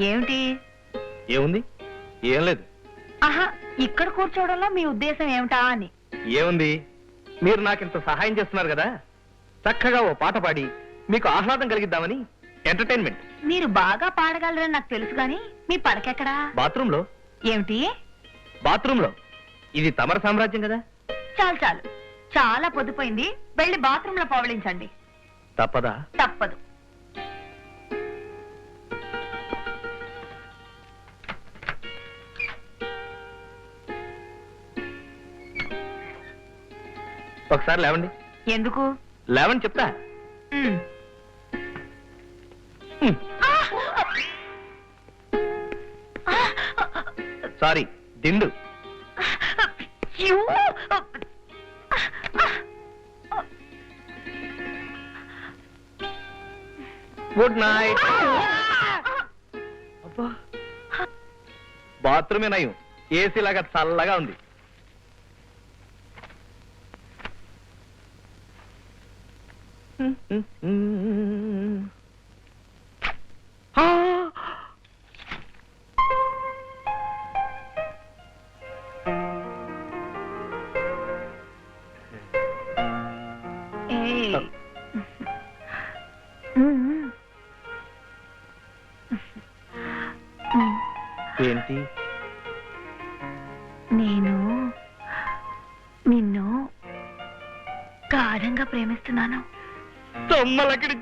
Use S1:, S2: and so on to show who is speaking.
S1: ఏమిటి?
S2: ఏముంది? ఏం లేదు.
S1: ఆహా, ఇక్కడ కూర్చోవడంలో మీ ఉద్దేశం ఏమిటా అని.
S2: ఏముంది, మీరు నాకింత సహాయం చేస్తున్నారు కదా, చక్కగా ఓ పాట పాడి మీకు ఆహ్లాదం కలిగిద్దామని. ఎంటర్టైన్మెంట్.
S1: మీరు బాగా పాడగలరని నాకు తెలుసు గాని మీ పడకెక్కడా?
S2: బాత్రూమ్ లో.
S1: ఏమిటి?
S2: బాత్రూమ్ లో. ఇది తమర సామ్రాజ్యం కదా.
S1: చాలు చాలు, చాలా పొద్దుపోయింది, వెళ్ళి బాత్రూమ్ లో పవళించండి.
S2: తప్పదా?
S1: తప్పదు.
S2: ఒకసారి లేవండి.
S1: ఎందుకు?
S2: లేవండి చెప్తా.
S1: ఉమ్.
S2: సారీ, దిండు.
S1: యూ.
S2: Good night. బాత్రూమే నయం, ఏసీ లాగా చల్లగా ఉంది.
S1: ఏయ్.
S2: ఏంటి?
S1: నేను నిన్ను గాఢంగా ప్రేమిస్తున్నాను.
S2: తమ్మలక్కడి